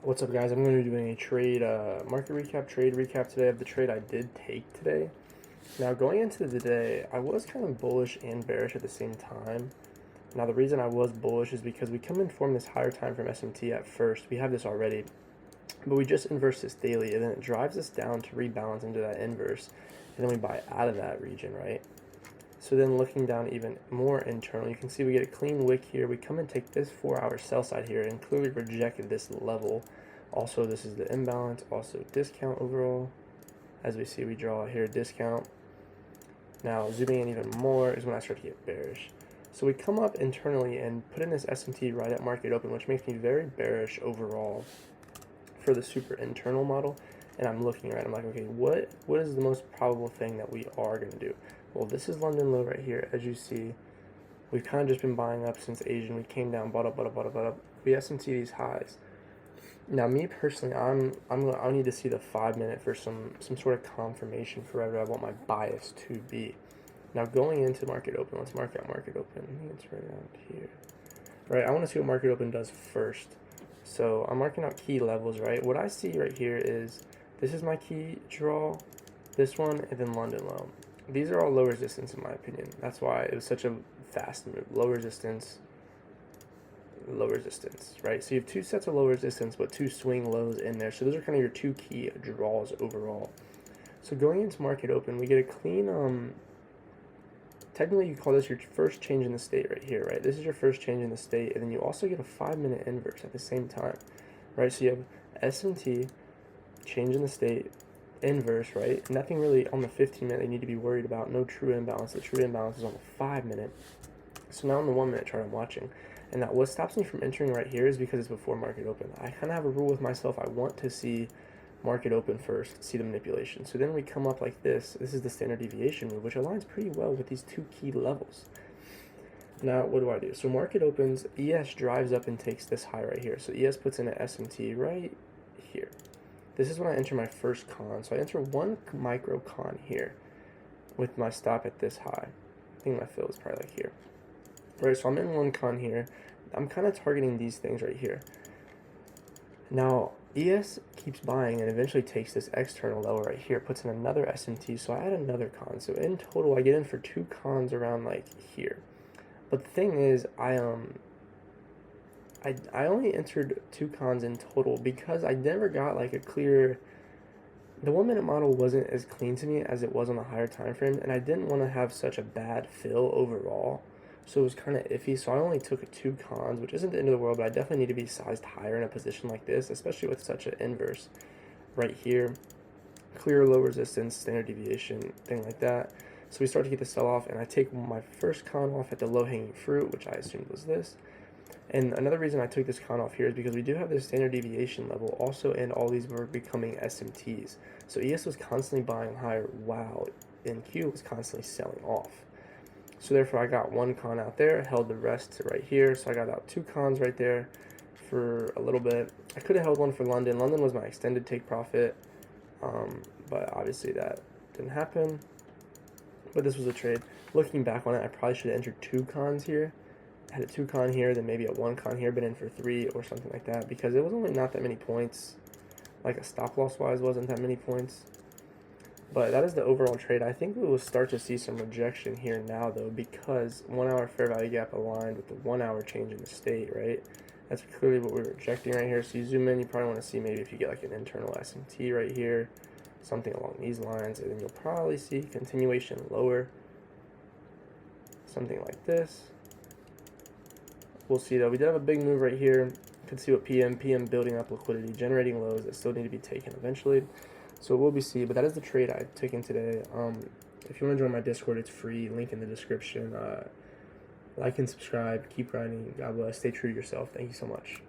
What's up, guys? I'm going to be doing a market recap, trade recap today of the trade I did take today. Now, going into the day, I was kind of bullish and bearish at the same time. Now, the reason I was bullish is because we come in from this higher time from SMT at first. We have this already, but we just inverse this daily, and then it drives us down to rebalance into that inverse, and then we buy out of that region, right? So then looking down even more internal, you can see we get a clean wick here. We come and take this 4-hour sell side here and clearly rejected this level. Also, this is the imbalance, also discount overall. As we see, we draw here discount. Now, zooming in even more is when I start to get bearish. So we come up internally and put in this SMT right at market open, which makes me very bearish overall for the super internal model. And I'm looking right, I'm like, okay, what is the most probable thing that we are going to do? Well, this is London low right here. As you see, we've kind of just been buying up since Asian. We came down, bought up. We SMT these highs. Now, me personally, I need to see the 5-minute for some sort of confirmation for whatever I want my bias to be. Now, going into market open, let's mark out market open. I think it's right around here. Right, I want to see what market open does first. So I'm marking out key levels, right? What I see right here is this is my key draw, this one, and then London low. These are all low resistance in my opinion. That's why it was such a fast move. Low resistance, right? So you have two sets of low resistance, but two swing lows in there. So those are kind of your two key draws overall. So going into market open, we get a clean, technically you call this your first change in the state right here, right? This is your first change in the state, and then you also get a 5-minute inverse at the same time, right? So you have SMT, change in the state, inverse, right? Nothing really on the 15-minute you need to be worried about. No true imbalance. The true imbalance is on the 5-minute. So now on the 1-minute chart I'm watching. And that what stops me from entering right here is because it's before market open. I kind of have a rule with myself. I want to see market open first, see the manipulation. So then we come up like this. This is the standard deviation move, which aligns pretty well with these two key levels. Now, what do? So market opens, ES drives up and takes this high right here. So ES puts in an SMT right here. This is when I enter my first con. So I enter one micro con here with my stop at this high. I think my fill is probably like here. Right, so I'm in one con here. I'm kind of targeting these things right here. Now, ES keeps buying and eventually takes this external level right here, puts in another SMT, so I add another con. So in total, I get in for 2 cons around like here. But the thing is, I only entered 2 cons in total because I never got like a clear. The 1-minute model wasn't as clean to me as it was on the higher time frame, and I didn't want to have such a bad fill overall. So it was kind of iffy. So I only took 2 cons, which isn't the end of the world, but I definitely need to be sized higher in a position like this, especially with such an inverse right here. Clear low resistance, standard deviation, thing like that. So we start to get the sell off, and I take my first con off at the low hanging fruit, which I assumed was this. And another reason I took this con off here is because we do have this standard deviation level also, and all these were becoming SMTs. So ES was constantly buying higher while NQ was constantly selling off. So therefore I got 1 con out there, held the rest to right here. So I got out 2 cons right there for a little bit. I could have held one for London. London was my extended take profit, but obviously that didn't happen. But this was a trade. Looking back on it, I probably should have entered 2 cons here. Had a 2 con here, then maybe a 1 con here, been in for 3 or something like that, because it was only not that many points. Like a stop loss wise wasn't that many points. But that is the overall trade. I think we will start to see some rejection here now though, because 1 hour fair value gap aligned with the 1 hour change in the state, right? That's clearly what we're rejecting right here. So you zoom in, you probably want to see maybe if you get like an internal SMT right here, something along these lines, and then you'll probably see continuation lower, something like this. We'll see though. We did have a big move right here. Could see what PM building up liquidity, generating lows that still need to be taken eventually. So we'll be see. But that is the trade I've taken today. If you want to join my Discord, it's free. Link in the description. Like and subscribe. Keep grinding. God bless. Stay true to yourself. Thank you so much.